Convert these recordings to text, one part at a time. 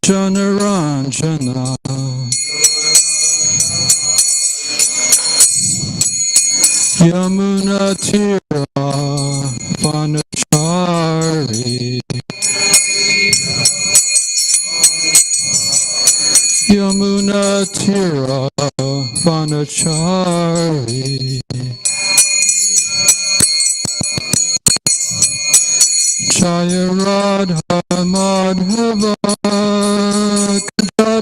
Janaranjana Yamuna Tira Vanachari Yamuna Tira Vanachari Jaya Radha Madhava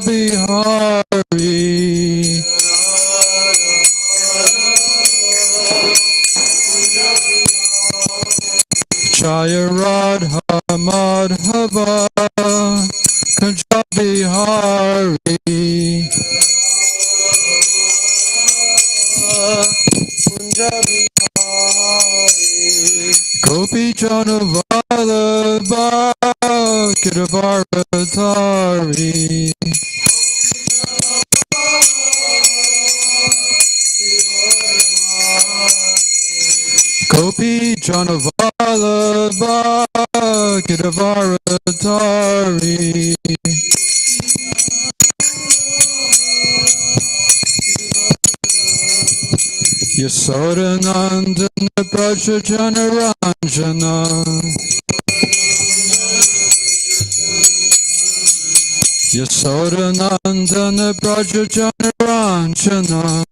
Bihari Jaya Radha Madhava Kunja Bihari Gopi Jana Vallabha Kiravaratari Gopi Jana Vallabha Kiravaratari Yasodanandana Braja Janaranjana Yasodanandana Braja Janaranjana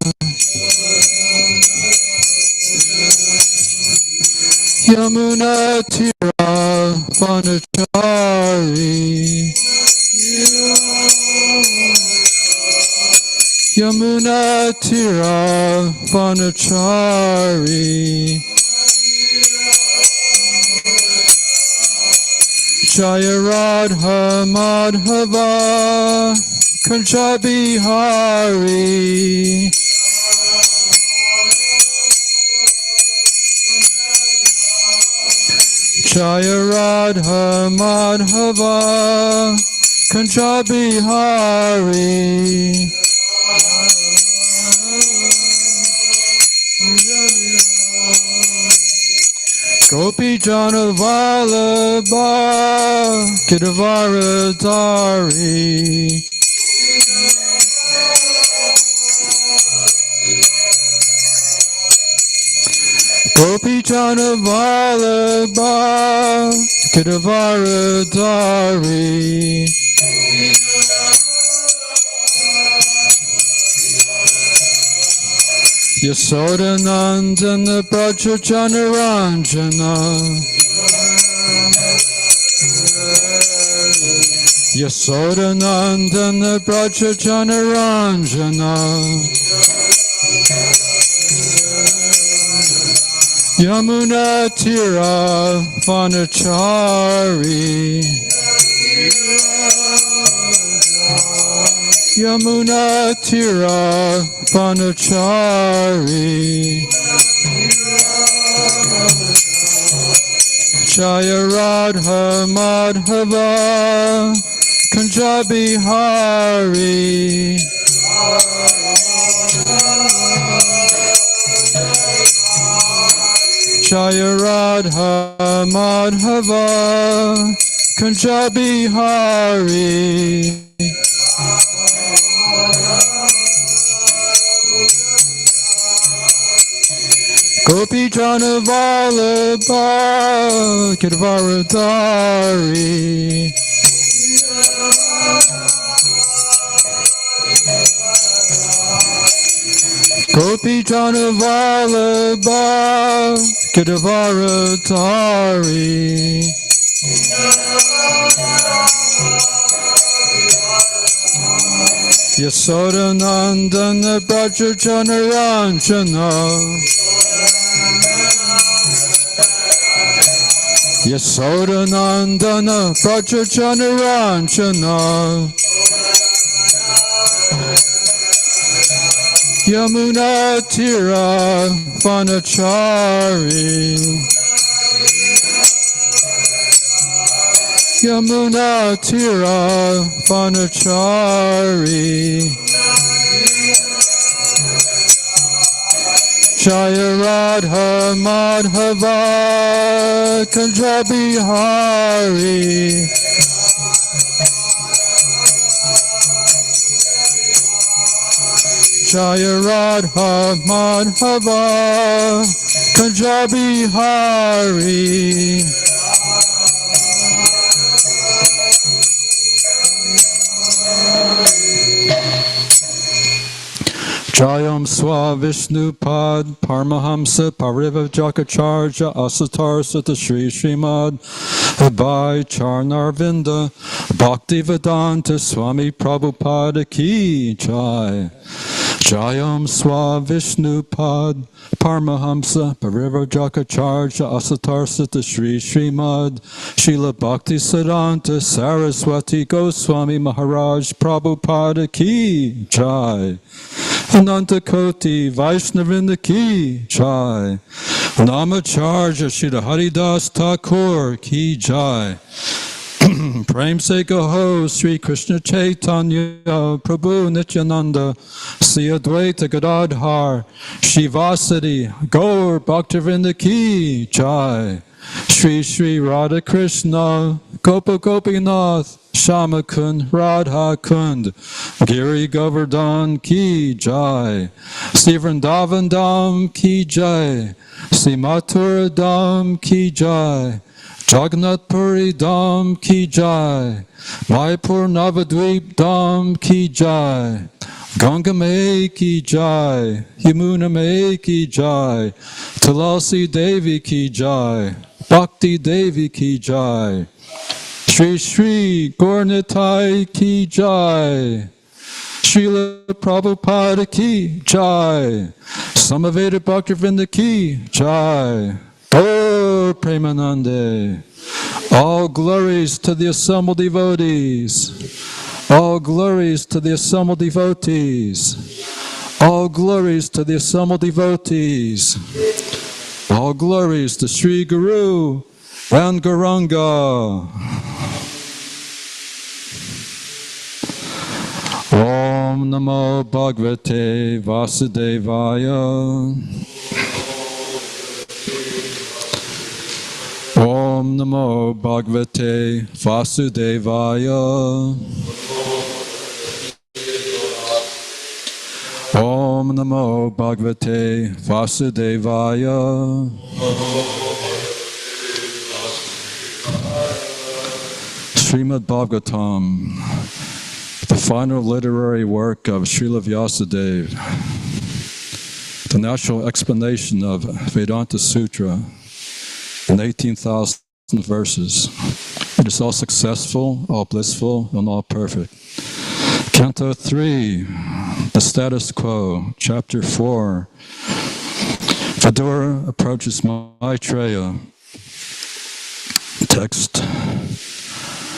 Yamuna Tira Vanachari Yamuna Tira Vanachari Jaya Radha Madhava Kunja Bihari Jaya Radha Madhava Kunja Bihari Gopi Jana Vallabha Kiravaratari Gopi Jana Vallabha Kiravaratari Yasodanandana Braja Janaranjana Yasodanandana Braja Janaranjana Yamuna Tira Vanachari Yamuna Tira Vanachari Jaya Radha Madhava Kunja Bihari Jaya Radha Madhava Kunja Bihari Gopi Jana Vallabha Kiravaratari Gopi Jana Vallabha Kiravaratari Yasodanandana Braja Janaranjana Yasodanandana Braja Janaranjana Yamuna Tira Vanachari Yamuna Tira Vanachari Jaya Radha Madhava Kunja Bihari. Jaya Radha Madhava Kunja Bihari. Jayam Swa Vishnupad Paramahamsa Pariva Jakacharya Asatar Sata Shri Srimad Abhay Charnarvinda Bhakti Vedanta Swami Prabhupada Ki Jai. Jayam Swa Vishnupad Paramahamsa Pariva Jakacharya Asatar Sata Shri Srimad Srila Bhakti Siddhanta Saraswati Goswami Maharaj Prabhupada Ki Jai. Ananta Koti Vaishnavinda Ki Jai. Namacharya Shri Haridas Thakur Ki Jai. Prem Se Gaho Sri Krishna Chaitanya Prabhu Nityananda Sri Advaita Gadadhar Shivasati Gaur Bhaktivinda Ki Jai. Shri Shri Radha Krishna Gopa Gopinath Shama Kund Radha Kund Giri Govardhan Ki Jai. Sri Vrindavan Dham Ki Jai. Sri Mathura Dham Ki Jai. Jagannath Puri Dham Ki Jai. Mayapur Navadvip Dham Ki Jai. Ganga Mai Ki Jai. Yamuna Mai Ki Jai. Tulasi Devi Ki Jai. Bhakti Devi Ki Jai. Shri Shri Gaurnitai Ki Jai. Srila Prabhupada Ki Jai. Samaveda Bhaktivinda Ki Jai. Oh, Premanande. All glories to the assembled devotees. All glories to the assembled devotees. All glories to the assembled devotees. All glories to Sri Guru and Gauranga. Om Namo Bhagavate Vasudevaya. Om Namo Bhagavate Vasudevaya. Om Namo Bhagavate Vasudevaya. Srimad Bhagavatam, the final literary work of Srila Vyasadeva, the natural explanation of Vedanta Sutra in 18,000 verses. It is all successful, all blissful, and all perfect. Canto 3, the status quo, Chapter 4. Vidura approaches Maitreya. Text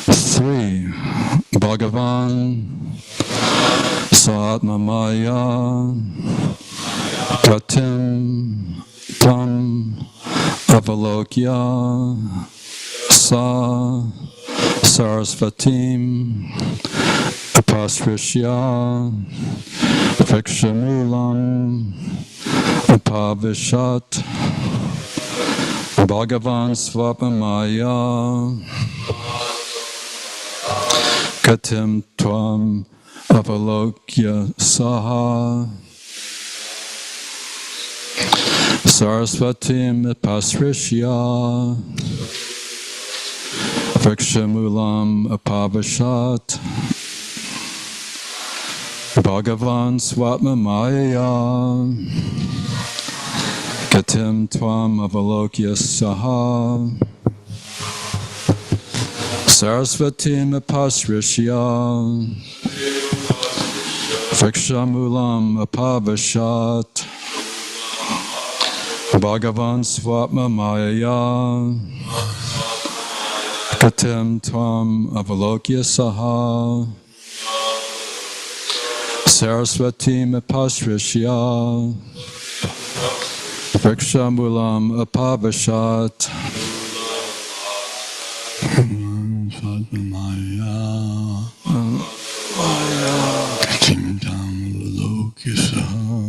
3. Bhagavan Satma Maya Gatim Tam Avalokya Sa Sarasvatim Apasrishya Vikshamulam Apavishat Bhagavan Swapamaya Katim Tvam Avalokya Saha Sarasvatim Apasrishya Vikshamulam Apavashat Bhagavan Swatma Maya Katim Tvam Avalokya Saha Sarasvatim Apasrishya Vikshamulam Apavashat Bhagavan Swatma Maya Katim Tvam Avalokya Saha Sarasvatim Apasrishya Vikshamulam Apavashat Maya Katim Tam Avalokya Saha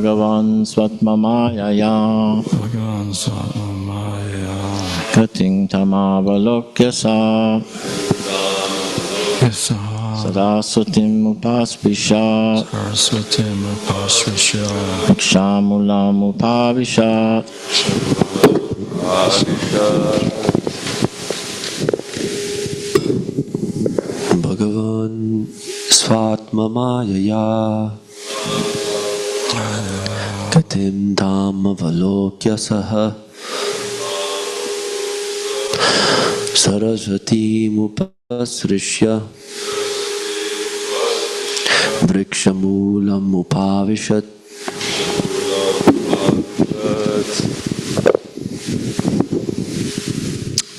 Bhagavan Svatmamayaya Bhagavan Swatmamaya Gating Tamavalokyasa Saraswatim Upaspisha Saraswatim Upaspisha Vikshamulam Upavishat Bhagavan Svatmamayaya Gatim Dhammavalokyasaha Saraswati Mupasrishya Vrikshamulam Upavishat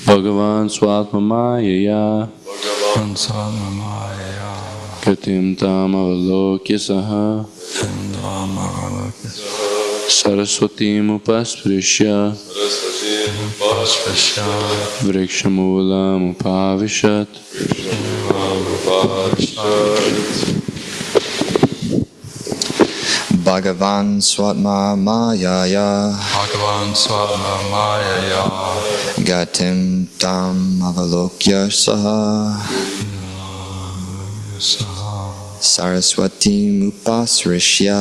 Bhagavan Swatmamayaya Bhagavan Swatmamaya Gatim Tamavalokisaha Saraswatim Upasprishya Vrikshamulam Upavishat Bhagavan Swatmamayaya Bhagavan Swatmamaya Gatim Tam Avalokya Saha Saraswati Mupasrishya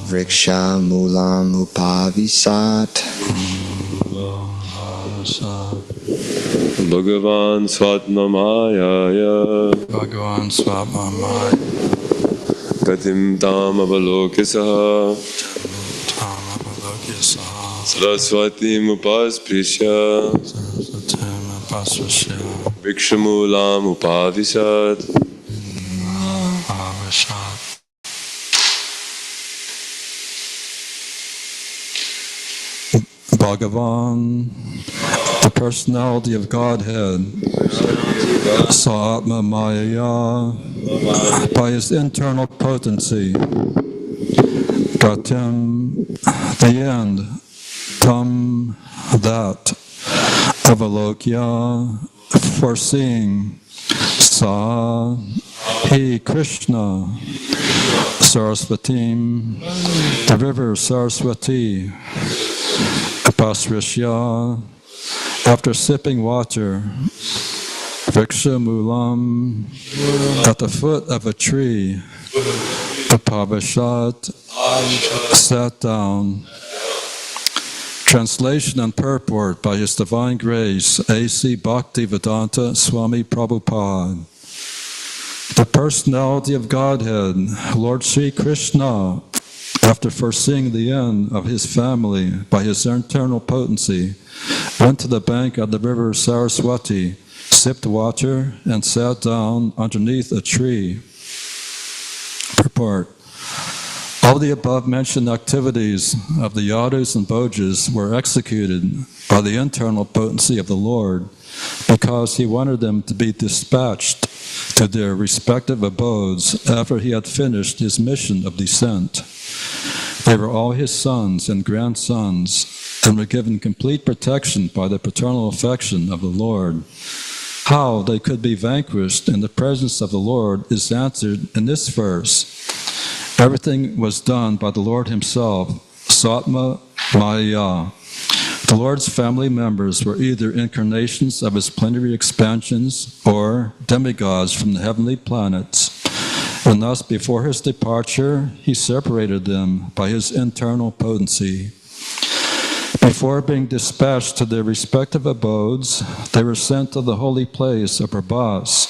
Vriksha Mulam Upavisat Bhagavan Svatmamayaya Bhagavan Swatmamaya Gatim Dhammavalokyasaha Saraswati Mupasprishya Vikshamulam Upavisat Bhagavan, the personality of Godhead, saw Atma Maya by his internal potency. Gatim, the end, tam, that, avalokya, foreseeing, sa, he, Krishna, Saraswatim, the river Saraswati, Upasrishya, after sipping water, Vriksha Mulam, at the foot of a tree, Upavashat, sat down. Translation and purport by His Divine Grace, A.C. Bhaktivedanta Swami Prabhupada. The personality of Godhead, Lord Sri Krishna, after foreseeing the end of his family by his internal potency, went to the bank of the river Saraswati, sipped water, and sat down underneath a tree. Purport. All the above-mentioned activities of the Yadus and Bhojas were executed by the internal potency of the Lord because he wanted them to be dispatched to their respective abodes after he had finished his mission of descent. They were all his sons and grandsons and were given complete protection by the paternal affection of the Lord. How they could be vanquished in the presence of the Lord is answered in this verse. Everything was done by the Lord himself, Satma Maya. The Lord's family members were either incarnations of his plenary expansions or demigods from the heavenly planets, and thus before his departure, he separated them by his internal potency. Before being dispatched to their respective abodes, they were sent to the holy place of Prabhas,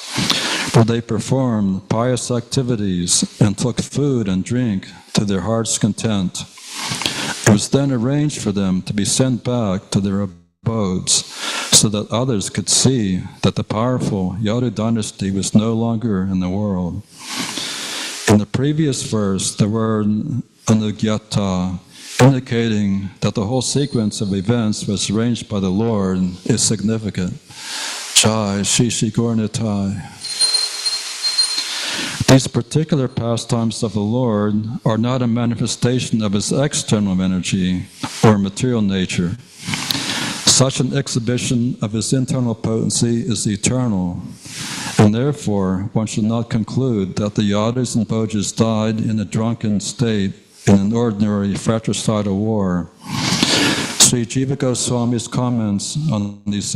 where they performed pious activities and took food and drink to their heart's content. It was then arranged for them to be sent back to their abodes so that others could see that the powerful Yadu dynasty was no longer in the world. In the previous verse, the word anugyata, indicating that the whole sequence of events was arranged by the Lord, is significant. Jai Shishi Gornitai. These particular pastimes of the Lord are not a manifestation of his external energy or material nature. Such an exhibition of his internal potency is eternal And therefore, one should not conclude that the Yadus and Bhojas died in a drunken state in an ordinary fratricidal war. Sri Jiva Goswami's comments on these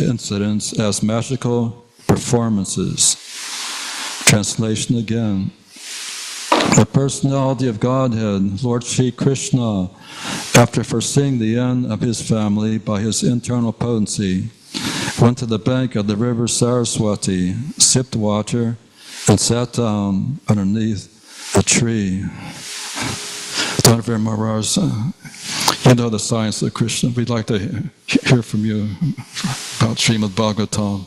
incidents as magical performances. Translation again. The personality of Godhead, Lord Sri Krishna, after foreseeing the end of his family by his internal potency, went to the bank of the river Saraswati, sipped water, and sat down underneath a tree. Dhanavar Maharaj, you know the science of Krishna. We'd like to hear from you about Srimad Bhagavatam.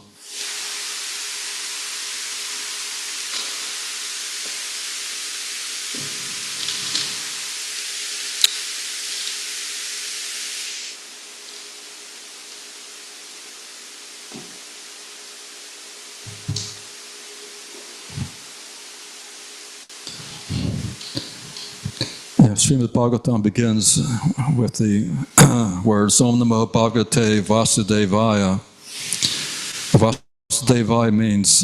Srimad Bhagavatam begins with the words Om Namo Bhagavate Vasudevaya. Vasudevaya means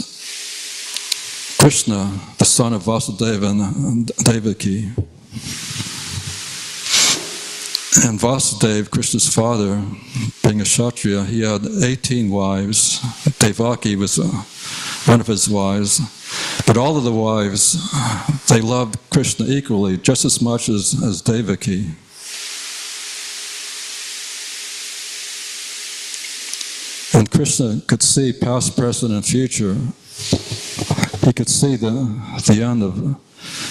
Krishna, the son of Vasudeva and Devaki. And Vasudeva, Krishna's father, being a Kshatriya, he had 18 wives. Devaki was one of his wives. But all of the wives, they loved Krishna equally, just as much as Devaki. And Krishna could see past, present, and future. He could see the end of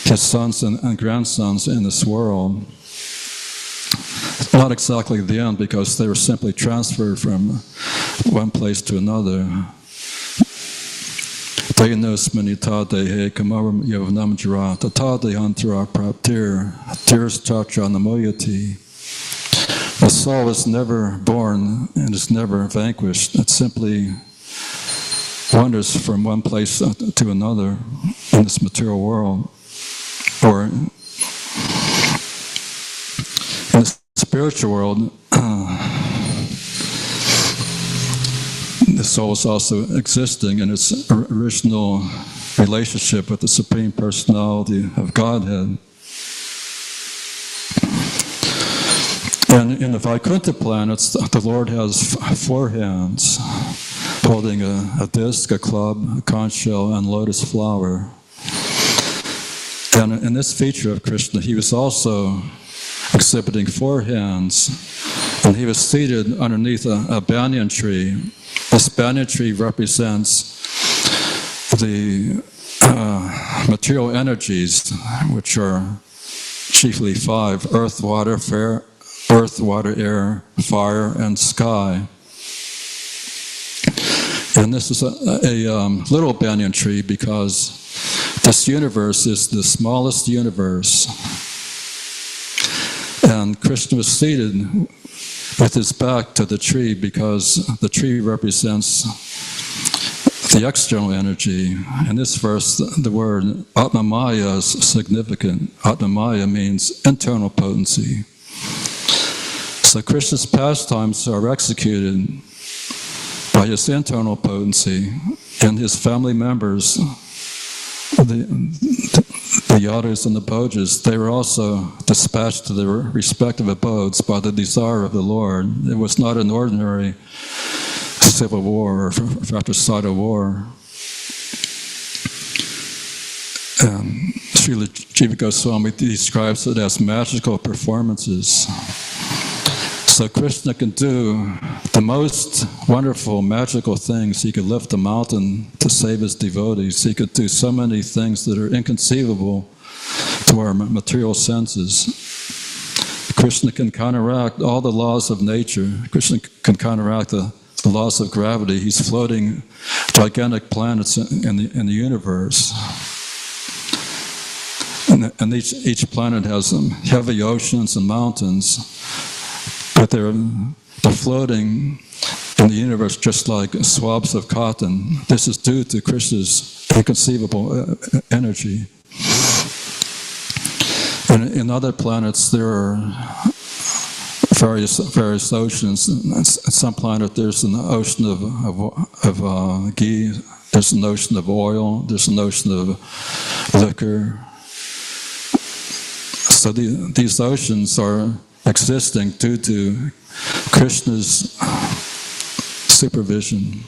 his sons and grandsons in this world. Not exactly the end, because they were simply transferred from one place to another. Denosmanita dehe kamaram yovanam jara tata dehantara praptir tirs chacha namoyati. The soul is never born and is never vanquished. It simply wanders from one place to another in this material world. Or in the spiritual world, the soul is also existing in its original relationship with the Supreme Personality of Godhead. And in the Vaikuntha planets, the Lord has 4 hands, holding a disc, a club, a conch shell, and lotus flower. And in this feature of Krishna, he was also exhibiting 4 hands, and he was seated underneath a banyan tree. This banyan tree represents the material energies, which are chiefly 5: earth, water, air, fire, and sky. And this is a little banyan tree because this universe is the smallest universe. And Krishna was seated with his back to the tree because the tree represents the external energy. In this verse, the word Atmamaya is significant. Atmamaya means internal potency. So Krishna's pastimes are executed by his internal potency, and his family members, the Yadus and the Bhojas, they were also dispatched to their respective abodes by the desire of the Lord. It was not an ordinary civil war or fratricidal war. Srila Jiva Goswami describes it as magical performances. So Krishna can do the most wonderful, magical things. He could lift a mountain to save his devotees. He could do so many things that are inconceivable to our material senses. Krishna can counteract all the laws of nature. Krishna can counteract the laws of gravity. He's floating gigantic planets in the universe. And each planet has heavy oceans and mountains. But they're floating in the universe just like swabs of cotton. This is due to Krishna's inconceivable energy. And in other planets, there are various oceans. On some planet there's an ocean of ghee, there's an ocean of oil, there's an ocean of liquor. So these oceans are existing due to Krishna's supervision.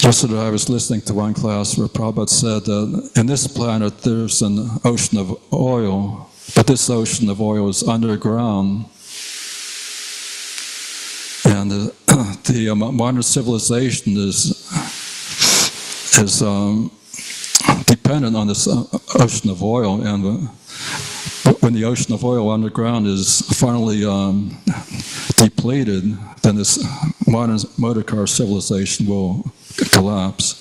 Yesterday I was listening to one class where Prabhupada said that in this planet there's an ocean of oil, but this ocean of oil is underground. And the modern civilization is dependent on this ocean of oil, and when the ocean of oil underground is finally depleted, then this modern motor car civilization will collapse.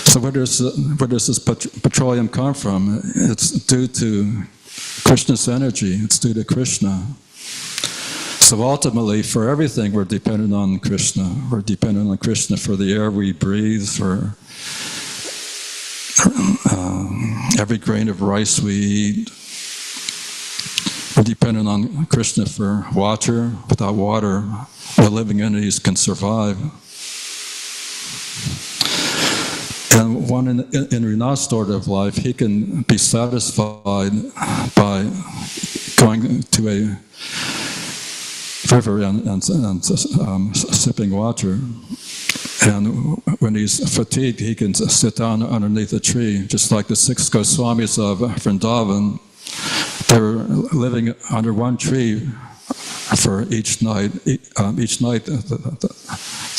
So where does this petroleum come from? It's due to Krishna's energy. It's due to Krishna. So ultimately, for everything, we're dependent on Krishna. We're dependent on Krishna for the air we breathe, for every grain of rice we eat. We're dependent on Krishna for water. Without water, no living entities can survive. And one in renunciative life, he can be satisfied by going to a river and sipping water. And when he's fatigued, he can sit down underneath a tree, just like the 6 Goswamis of Vrindavan. They were living under one tree for each night. Each night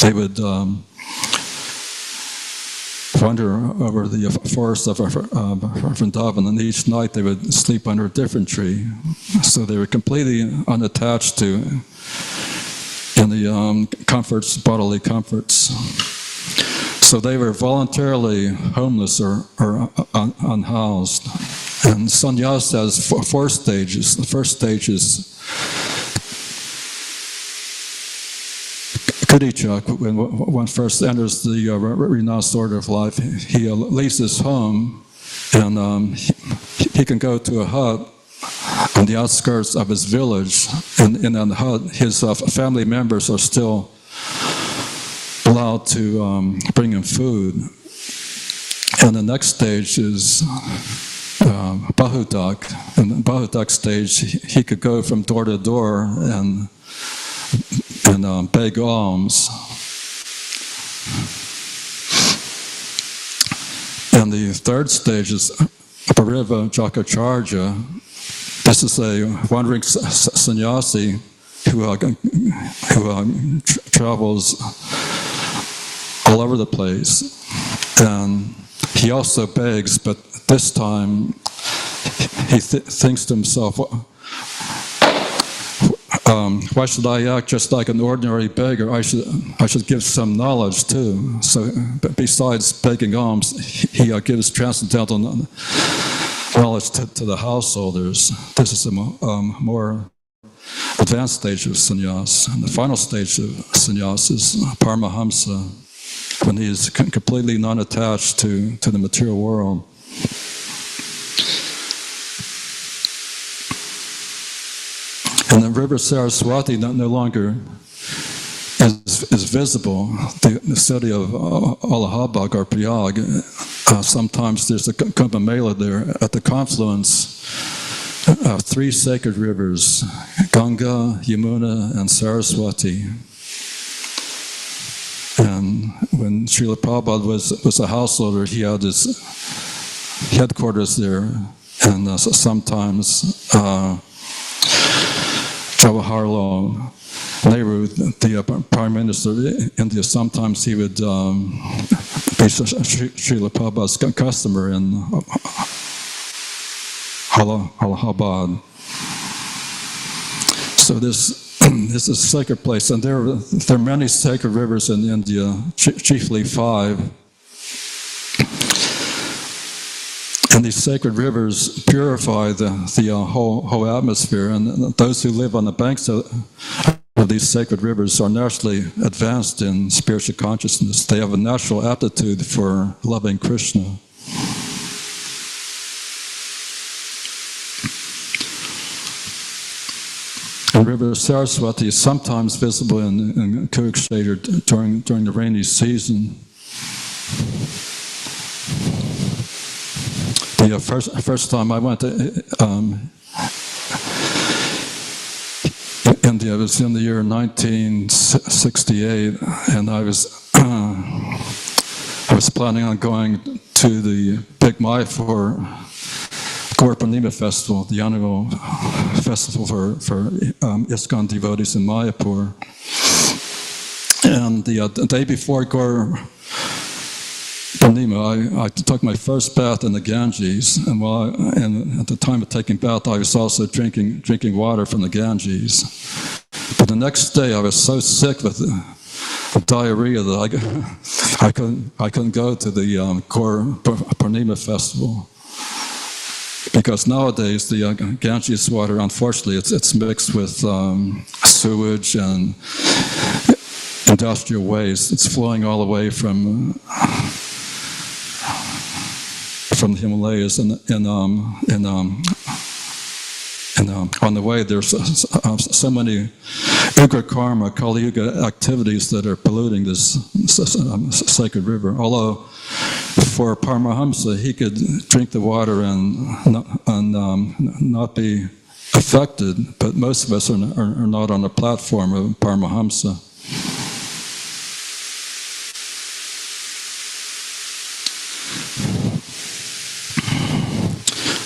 they would wander over the forest of Vrindavan, and each night they would sleep under a different tree. So they were completely unattached to the comforts, bodily comforts. So they were voluntarily homeless or unhoused. And sannyas has 4 stages. The first stage is Kudicak. When one first enters the renounced order of life, he leaves his home, and he can go to a hut on the outskirts of his village. And in that hut, his family members are still allowed to bring him food. And the next stage is Bahudak. In the Bahudak stage, he could go from door to door and beg alms. And the third stage is Pariva Jakacharya. This is a wandering sannyasi who travels all over the place. And he also begs, but this time he thinks to himself, why should I act just like an ordinary beggar? I should give some knowledge too. So besides begging alms, he gives transcendental knowledge to the householders. This is a more advanced stage of sannyas. And the final stage of sannyas is Paramahamsa, when he is completely non-attached to the material world. And the river Saraswati no longer is visible. The city of Allahabad or Prayag, sometimes there's a Kumbh Mela there at the confluence of 3 sacred rivers, Ganga, Yamuna, and Saraswati. And when Srila Prabhupada was a householder, he had his headquarters there, and sometimes Jawaharlal Nehru, the Prime Minister of India, sometimes he would be Srila Prabhupada's customer in Allahabad. So this is a sacred place, and there are many sacred rivers in India, chiefly 5. And these sacred rivers purify the whole atmosphere, and those who live on the banks of of these sacred rivers are naturally advanced in spiritual consciousness. They have a natural aptitude for loving Krishna. The river Saraswati is sometimes visible in Kurukshetra during the rainy season. The first time I went to India was in the year 1968, and I was planning on going to the Big Mayapur Gaur Purnima festival, the annual festival for ISKCON devotees in Mayapur. And the day before Gaur Purnima, I took my first bath in the Ganges, and at the time of taking bath, I was also drinking water from the Ganges. But the next day, I was so sick with diarrhea that I couldn't go to the Gaur Purnima festival. Because nowadays the Ganges water, unfortunately, it's mixed with sewage and industrial waste. It's flowing all the way from the Himalayas, and on the way there's so many Ugra Karma, Kali Yuga activities that are polluting this sacred river. Although for Paramahamsa, he could drink the water and not be affected, but most of us are not on the platform of Paramahamsa.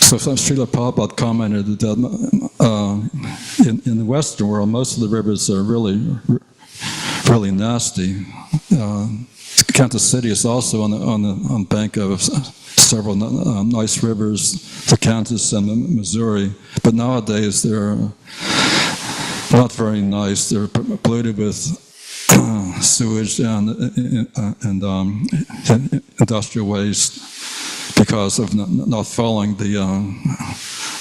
So Srila Prabhupada commented that in the Western world, most of the rivers are really nasty. Kansas City is also on the bank of several nice rivers, the Kansas and the Missouri. But nowadays they're not very nice. They're polluted with sewage and industrial waste because of not following the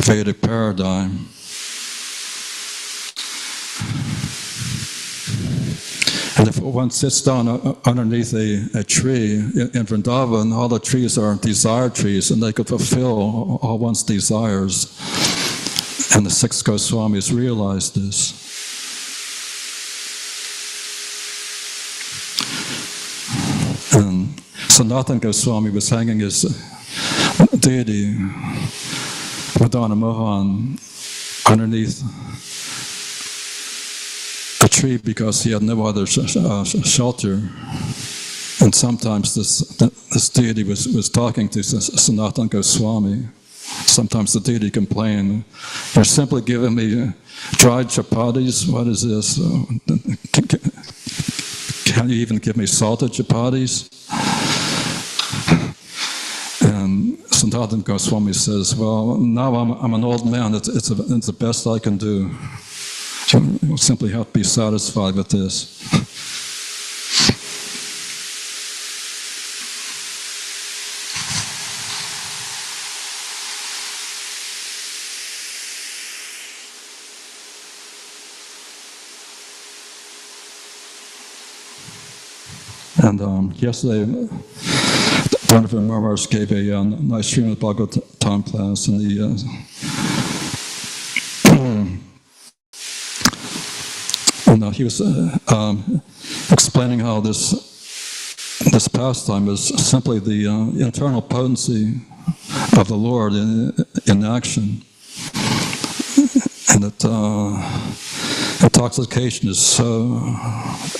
Vedic paradigm. And if one sits down underneath a tree in Vrindavan, all the trees are desire trees, and they could fulfill all one's desires. And the 6 Goswamis realized this. And Sanatana Goswami was hanging his deity, Madana Mohan, underneath a tree because he had no other shelter. And sometimes this deity was talking to Sanatana Goswami. Sometimes the deity complained, "You're simply giving me dried chapatis. What is this? Can you even give me salted chapatis?" And Sanatana Goswami says, "Well, now I'm an old man. It's the best I can do. You simply have to be satisfied with this." And yesterday, Donovan Marmars gave a nice Srimad Bhagavatam class, and he was explaining how this pastime is simply the internal potency of the Lord in action, and that intoxication is so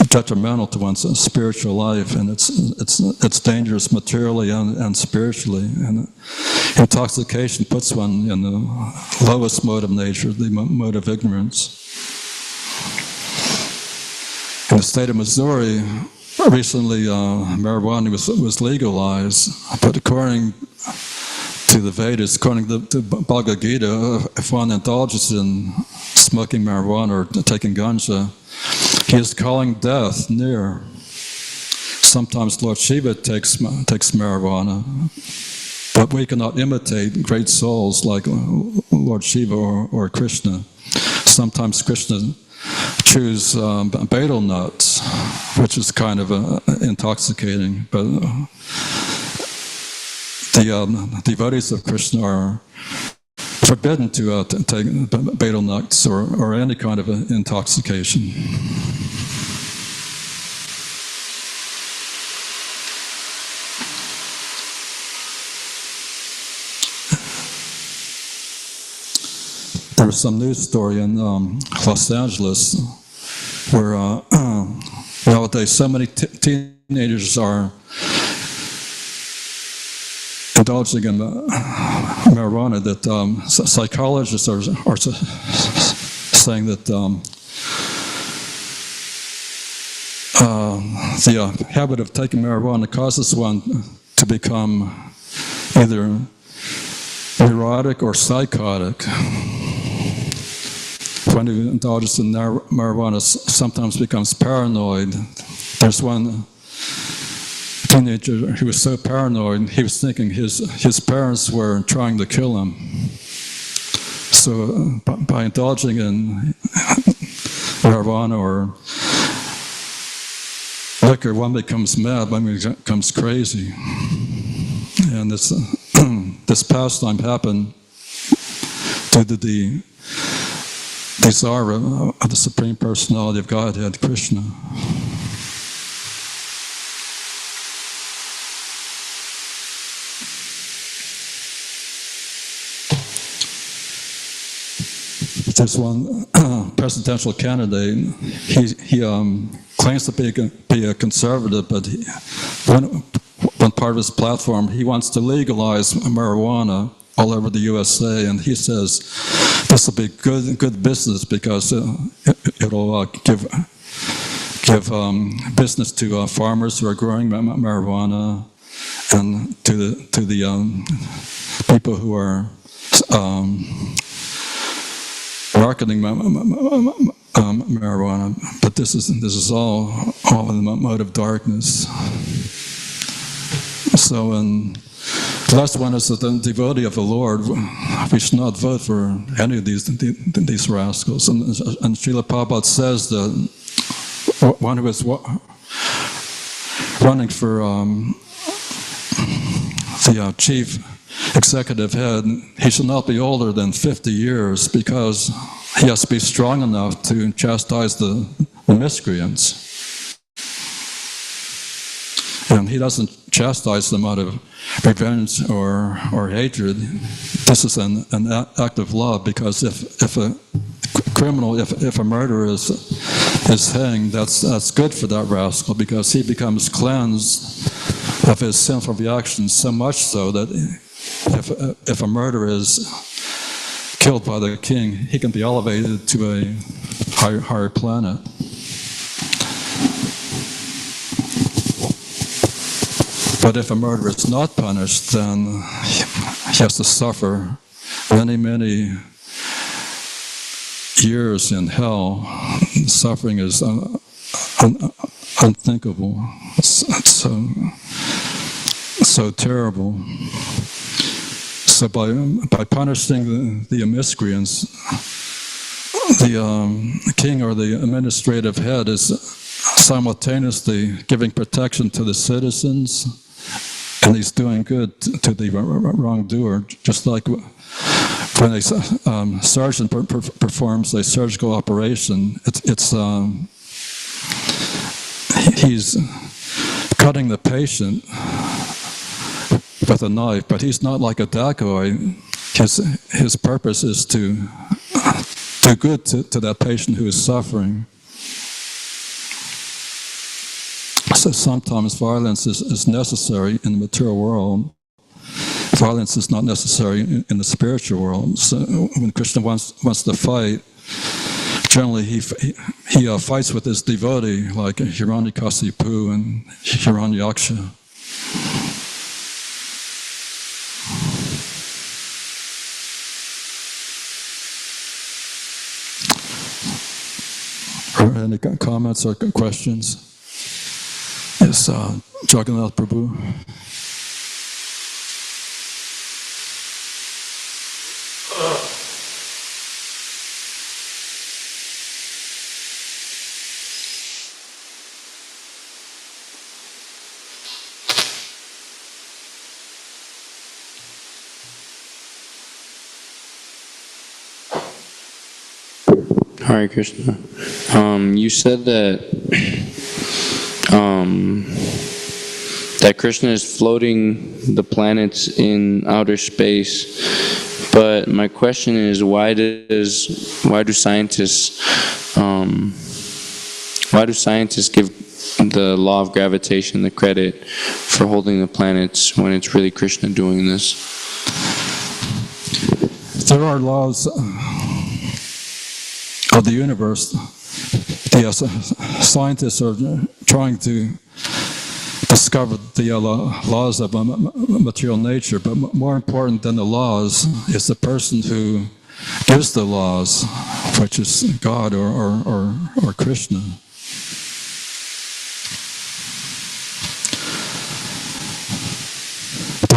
detrimental to one's spiritual life, and it's dangerous materially and spiritually. And intoxication puts one in the lowest mode of nature, the mode of ignorance. In the state of Missouri, recently marijuana was legalized, but according to the Vedas, according to Bhagavad Gita, if one indulges in smoking marijuana or taking ganja, he is calling death near. Sometimes Lord Shiva takes marijuana, but we cannot imitate great souls like Lord Shiva or Krishna. Sometimes Krishna choose betel nuts, which is kind of intoxicating, but the devotees of Krishna are forbidden to take betel nuts or any kind of intoxication. There was some news story in Los Angeles where nowadays so many teenagers are indulging in marijuana that psychologists are saying that the habit of taking marijuana causes one to become either neurotic or psychotic. One who indulges in marijuana sometimes becomes paranoid. There's one teenager who was so paranoid, he was thinking his parents were trying to kill him. So by indulging in marijuana or liquor, one becomes mad, one becomes crazy. And this pastime happened due to the desire of the Supreme Personality of Godhead, Krishna. There's one presidential candidate. He claims to be a conservative, but one part of his platform, he wants to legalize marijuana all over the USA, and he says this will be good business because it'll give business to farmers who are growing marijuana and to the people who are marketing marijuana. But this is all in the mode of darkness. So the last one is that the devotee of the Lord, we should not vote for any of these rascals. And Srila Prabhupada says that one who is running for the chief executive head, he should not be older than 50 years because he has to be strong enough to chastise the miscreants. And he doesn't chastise them out of revenge or hatred. This is an act of love, because if a criminal, if a murderer is hanged, that's good for that rascal, because he becomes cleansed of his sinful reactions, so much so that if a murderer is killed by the king, he can be elevated to a higher planet. But if a murderer is not punished, then he has to suffer many years in hell. Suffering is unthinkable. It's so terrible. So by punishing the miscreants, the king or the administrative head is simultaneously giving protection to the citizens, and he's doing good to the wrongdoer, just like when a surgeon performs a surgical operation. He's cutting the patient with a knife, but he's not like a dacoit. His purpose is to do good to that patient who is suffering. So sometimes violence is necessary in the material world. Violence is not necessary in the spiritual world. So when Krishna wants to fight, generally he fights with his devotee, like Hiranyakasipu and Hiranyaksha. Any comments or questions? Yes, Jagannath Prabhu. Hare Krishna. You said that that Krishna is floating the planets in outer space, but my question is, why do scientists give the law of gravitation the credit for holding the planets when it's really Krishna doing this? There are laws of the universe. The scientists are trying to discover the laws of material nature, but more important than the laws is the person who gives the laws, which is God or Krishna.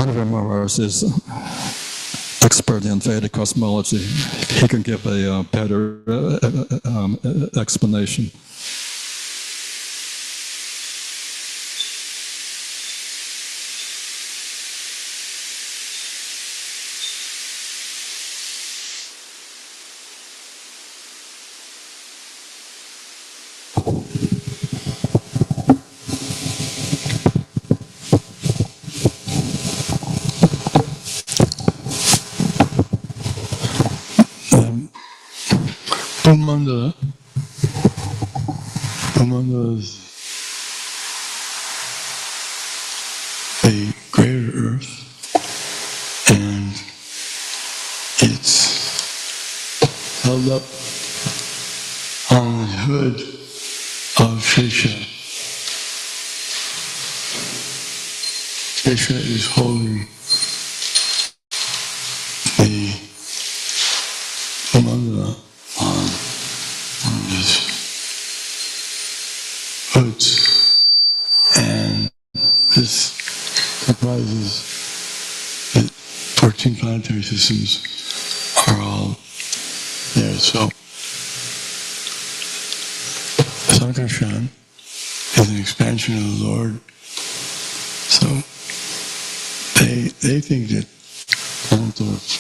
Maharaj is expert in Vedic cosmology. He can give a better explanation. Brahmanda is a greater earth, and it's held up on the hood of Shesha. Shesha is holding the Brahmanda on his hoods, and this comprises the 14 planetary systems are all there. So Sankarshan is an expansion of the Lord. So they think that planet orbs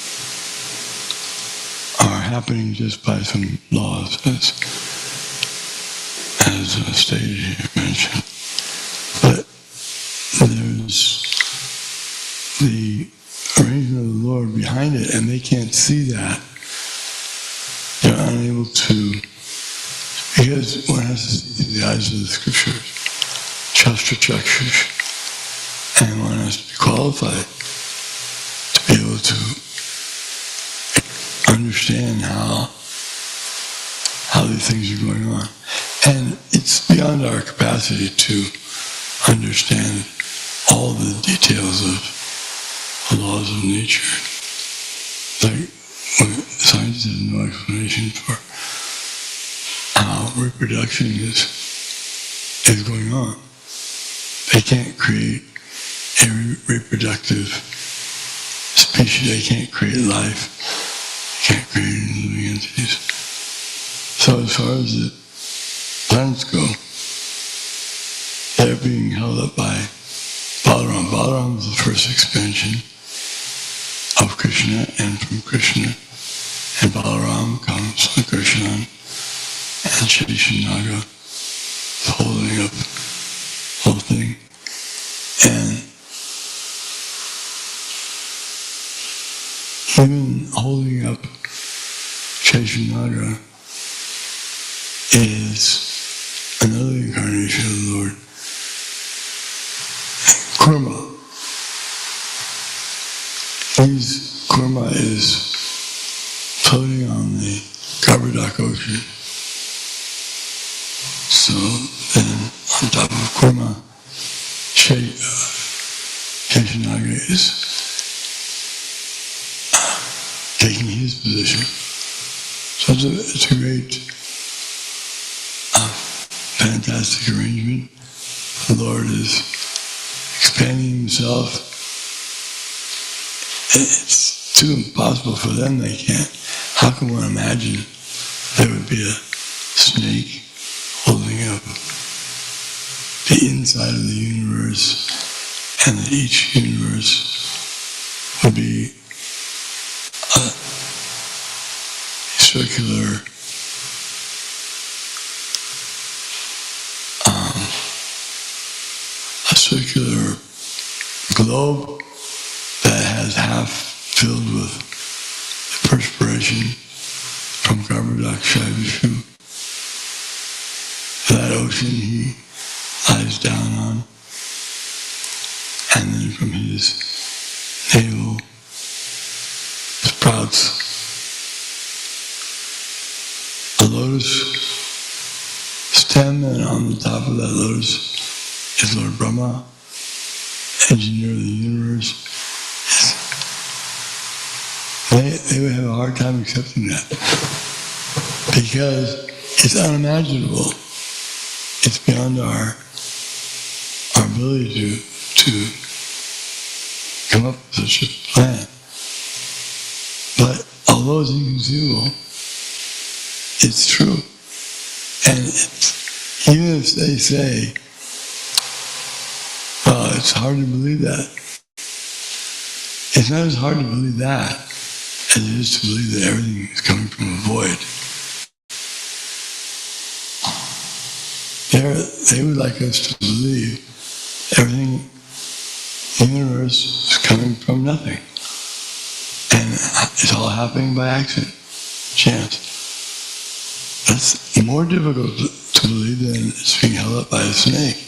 are happening just by some laws, as stated here, mentioned. But there's the arrangement of the Lord behind it, and they can't see that. They're unable to, because one has to see through the eyes of the scriptures, Shastra Chakshush, and one has to be qualified to be able to understand how these things are going on. And it's beyond our capacity to understand all the details of the laws of nature. Like, science has no explanation for how reproduction is going on. They can't create a reproductive species. They can't create life. They can't create any living entities. So as far as the planets go, they're being held up by Balaram. Balaram is the first expansion of Krishna, and from Krishna and Balaram comes Krishna and Sheshanaga holding up the whole thing. And even holding up Sheshanaga is another incarnation of the Lord. Kurma. Kurma is floating on the Garbadak Ocean. So then on top of Kurma, Sheshanaga is taking his position. So it's a great, fantastic arrangement. The Lord is expanding himself. It's too impossible for them, they can't. How can one imagine there would be a snake holding up the inside of the universe, and that each universe would be a circular globe that has half filled with perspiration from carbon dioxide. That ocean he lies down on, and then from his navel sprouts a lotus stem, and on the top of that lotus is Lord Brahma, engineer of the universe. They would have a hard time accepting that because it's unimaginable. It's beyond our ability to come up with such a plan. But although it's inconceivable, it's true. And even if they say, well, it's hard to believe that, it's not as hard to believe that as it is to believe that everything is coming from a void. They would like us to believe everything in the universe is coming from nothing. And it's all happening by accident, chance. That's more difficult to believe than it's being held up by a snake.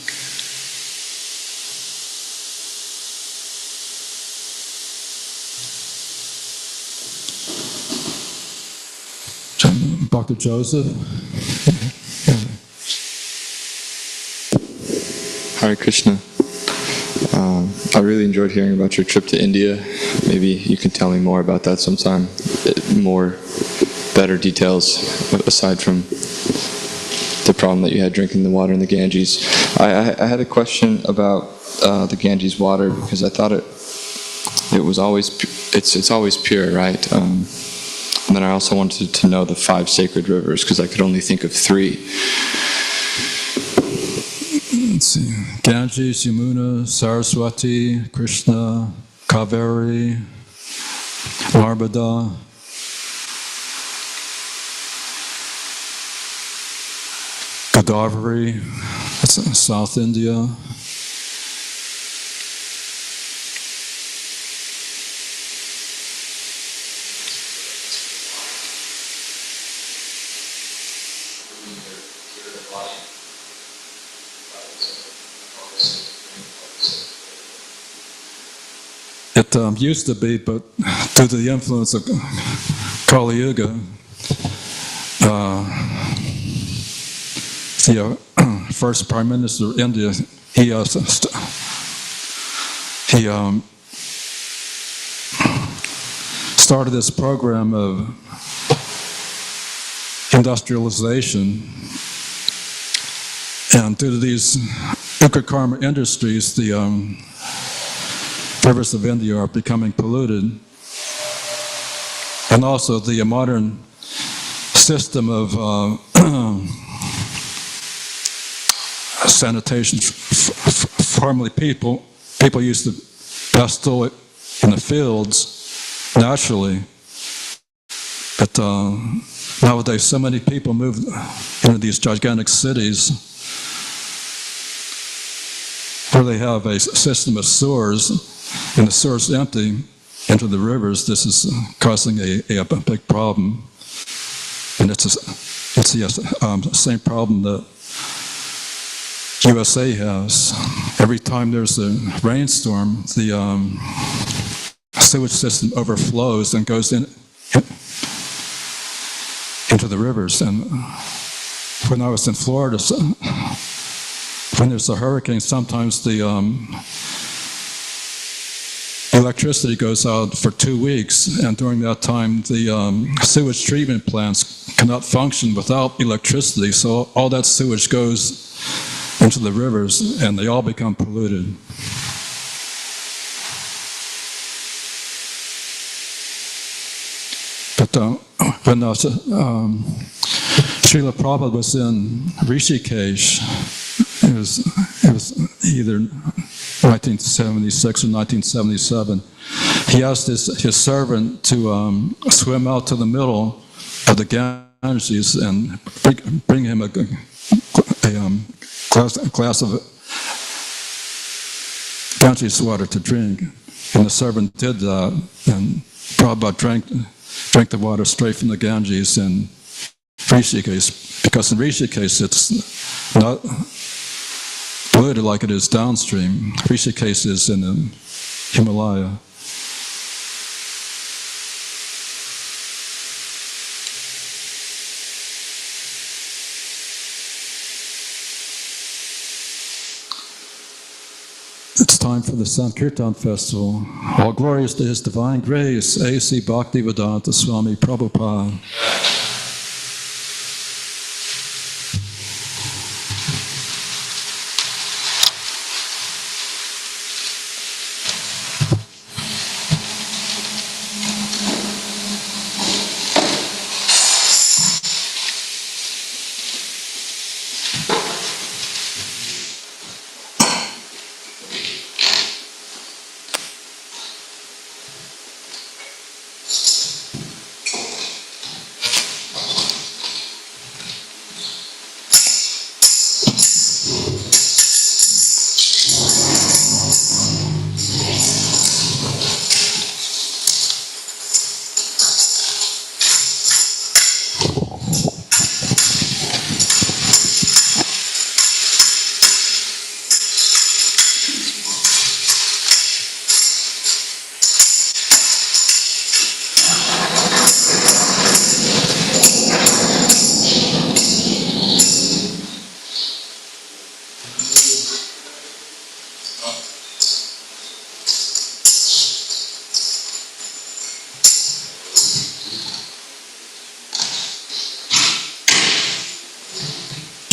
Dr. Joseph? Hare Krishna. I really enjoyed hearing about your trip to India. Maybe you can tell me more about that sometime. Better details aside from the problem that you had drinking the water in the Ganges. I had a question about the Ganges water because I thought it was always it's always pure, right? And then I also wanted to know the 5 sacred rivers because I could only think of 3. Let's see. Ganges, Yamuna, Saraswati, Krishna, Kaveri, Narmada, Godavari, that's in South India. It used to be, but due to the influence of Kali Yuga, the first Prime Minister of India, he started this program of industrialization, and due to these Ukakarma industries, the rivers of India are becoming polluted. And also the modern system of sanitation, formerly people used to bestow it in the fields naturally. But nowadays so many people move into these gigantic cities where they have a system of sewers, and the sewers empty into the rivers. This is causing a big problem, and it's the same problem that USA has. Every time there's a rainstorm, the sewage system overflows and goes into the rivers. And when I was in Florida, when there's a hurricane, sometimes the electricity goes out for 2 weeks, and during that time the sewage treatment plants cannot function without electricity, so all that sewage goes into the rivers and they all become polluted. But when Srila Prabhupada was in Rishikesh, it was either 1976 or 1977. He asked his servant to swim out to the middle of the Ganges and bring him a glass of Ganges water to drink. And the servant did that, and Prabhupada drank the water straight from the Ganges in Rishikesh, because in Rishikesh it's not polluted like it is downstream. Rishikesh is in the Himalaya. It's time for the Sankirtan Festival. All glories to His Divine Grace, A.C. Bhaktivedanta Swami Prabhupada.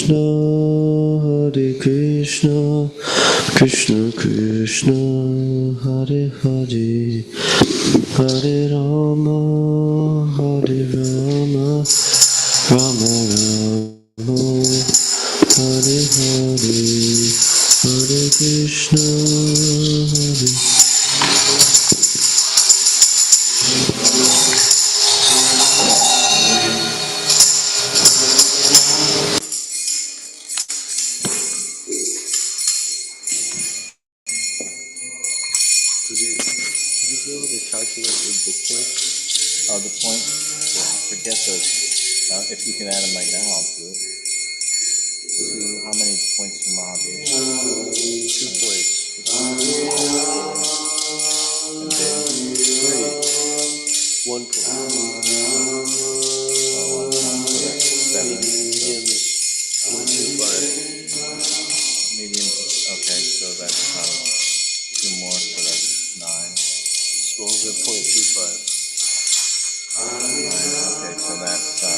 Hare Krishna, Krishna Krishna, Hare Hare, Hare Rama, Hare Rama, Rama Rama, Hare Hare, Hare Krishna, Hare The points, forget those. If you can add them right now, I'll do it. How many points do Mahavir? 2 points. And then 3. 1 point. Oh, 1 point. So that's 7. Medium is 1.25. Medium, okay, so that's 2 more, so that's 9. Small's at 0.25. Okay, so that's 10.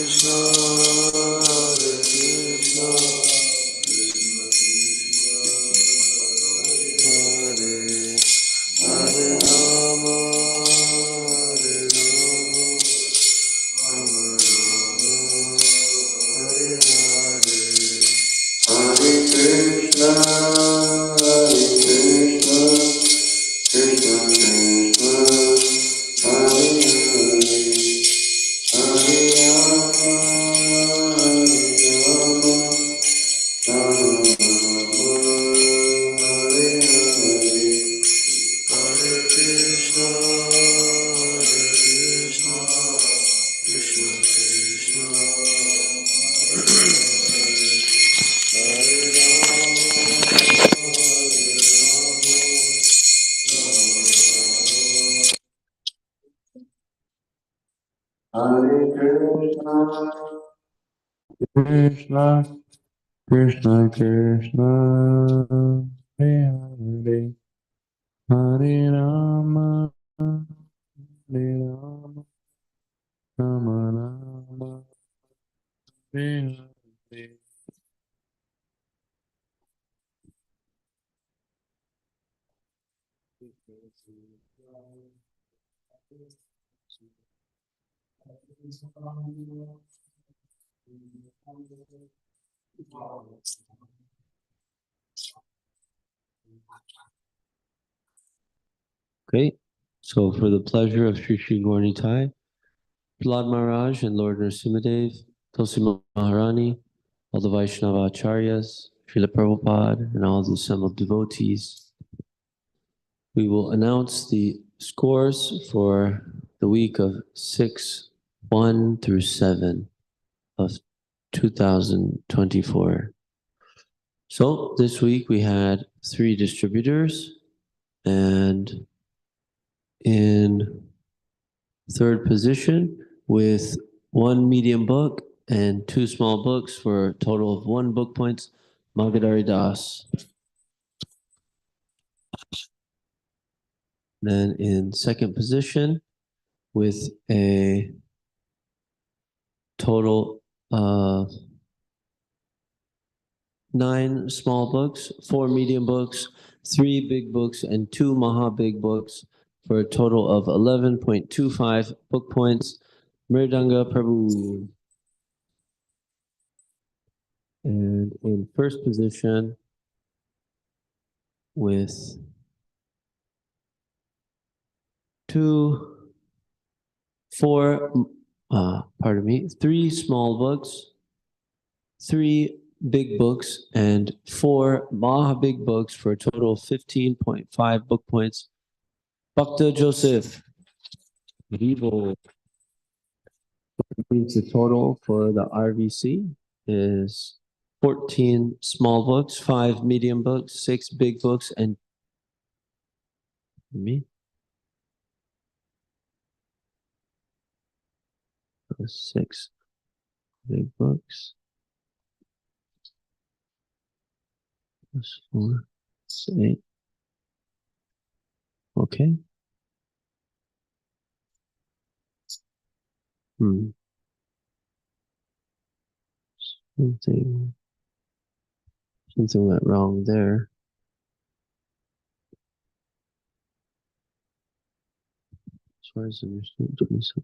Krishna Krishna, Krishna, Krishna, Hare Hare, Hare Rama, Hare Rama, Rama Rama, Hare Hare. Okay, so for the pleasure of Sri Sri Gaur Nitai, Prahlad Maharaj and Lord Nrsimhadev, Tulsi Maharani, all the Vaishnava Acharyas, Srila Prabhupada, and all the assembled devotees, we will announce the scores for the week of 6/1 through 7 of 2024. So this week we had 3 distributors, and in third position with 1 medium book and 2 small books for a total of 1 book points, Magadari Das. Then in second position with a total of 9 small books, 4 medium books, 3 big books, and 2 Maha big books for a total of 11.25 book points, Mridanga Prabhu. And in first position with 3 small books, 3 big books, and 4 Maha big books for a total of 15.5 book points, Bhakta Joseph. The total for the RVC is 14 small books, 5 medium books, 6 big books, and 6 big books. Plus 4, that's 8. Okay. Something went wrong there. As far as I understand, 27.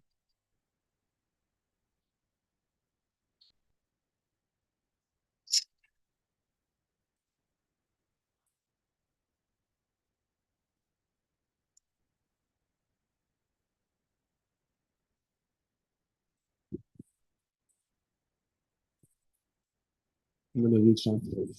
I'm going to reach out to it.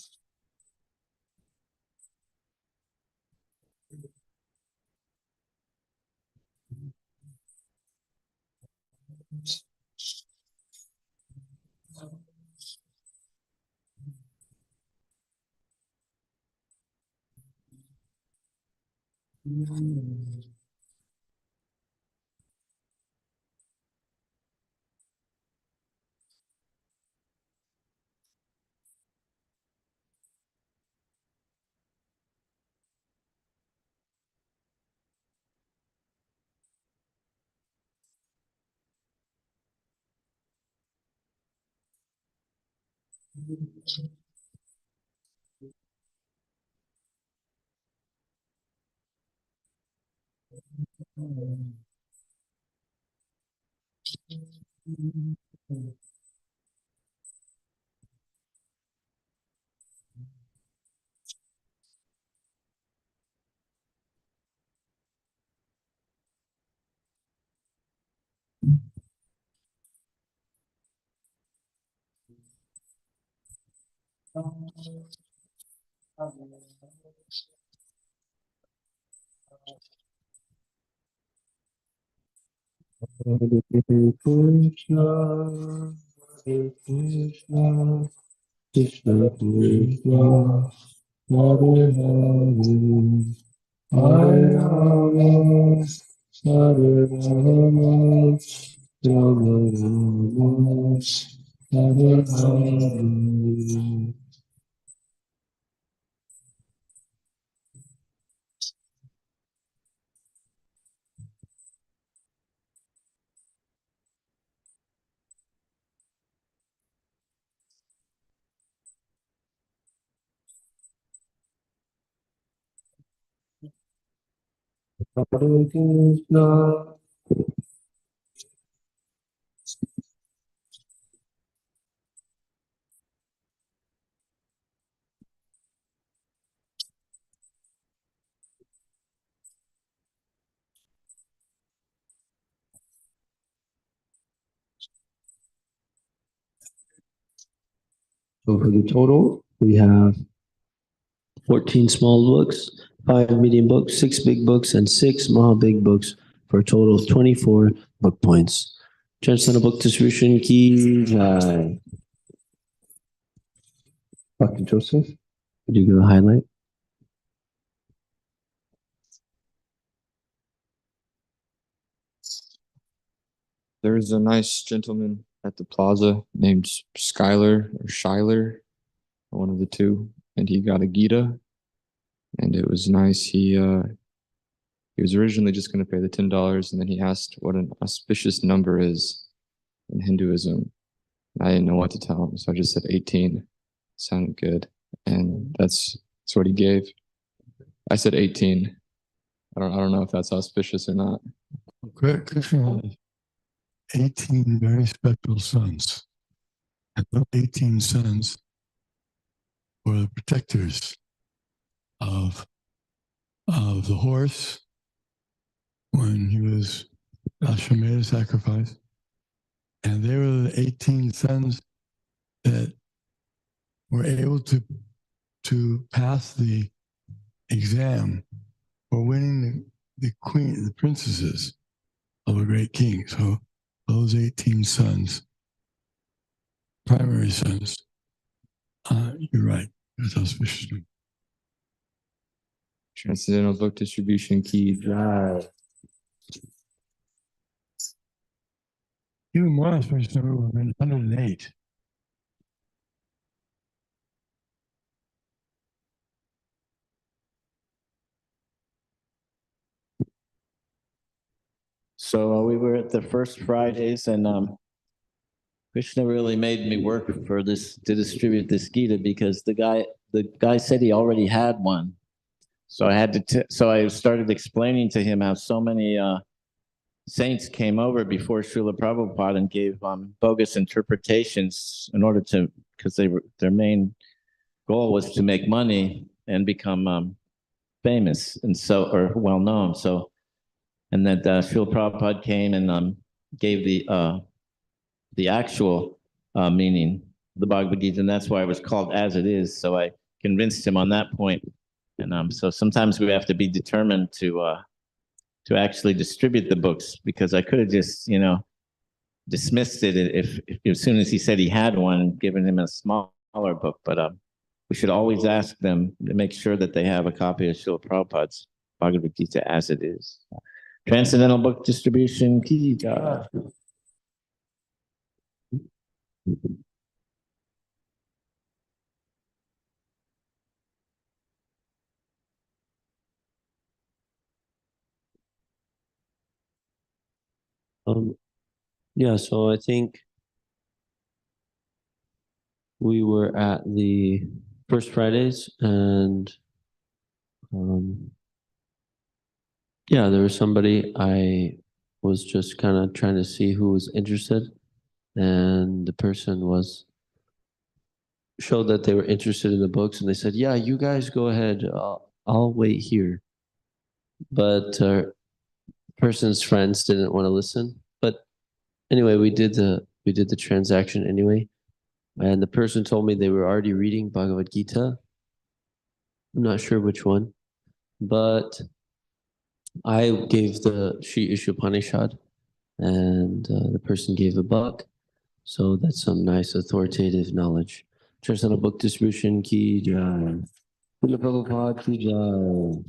Hare Krishna, Hare Krishna, Krishna Krishna, Hare Hare, Hare Rama, Hare Rama, So for the total, we have 14 small books, 5 medium books, 6 big books, and 6 Maha big books for a total of 24 book points. Transcendental Book Distribution Ki Jai. Dr. Joseph, could you give a highlight? There's a nice gentleman at the plaza named Skylar or Shyler, one of the two, and he got a Gita, and it was nice. He was originally just going to pay the $10, and then he asked what an auspicious number is in Hinduism. I didn't know what to tell him, so I just said 18. Sounded good, and that's what he gave. I said 18. I don't know if that's auspicious or not. Krishna has 18 very special sons. And those 18 sons were the protectors of the horse when he was Ashwamedha sacrifice. And they were the 18 sons that were able to pass the exam for winning the queen, the princesses of a great king. So those 18 sons, primary sons, you're right, that's auspicious. Transcendental Book Distribution Ki Jai. Even more auspicious number would have been 108. So we were at the first Fridays, and Krishna really made me work for this to distribute this Gita because the guy said he already had one. So I had to. So I started explaining to him how so many saints came over before Srila Prabhupada and gave bogus interpretations in order to, because their main goal was to make money and become famous and or well known. So, and that Srila Prabhupada came and gave the actual meaning of the Bhagavad Gita, and that's why it was called as it is. So I convinced him on that point. And so sometimes we have to be determined to actually distribute the books, because I could have just, dismissed it if as soon as he said he had one, given him a smaller book. But we should always ask them to make sure that they have a copy of Srila Prabhupada's Bhagavad Gita as it is. Transcendental Book Distribution Ki Jai. Yeah, so I think we were at the first Fridays, and yeah, there was somebody. I was just kind of trying to see who was interested, and the person showed that they were interested in the books, and they said, "Yeah, you guys go ahead. I'll wait here." But person's friends didn't want to listen. But anyway, we did the transaction anyway, and the person told me they were already reading Bhagavad Gita. I'm not sure which one, but I gave the Sri Ishopanishad, and the person gave a buck. So that's some nice authoritative knowledge. Transcendental Book Distribution Ki Jai. Srila Prabhupada Ki Jai.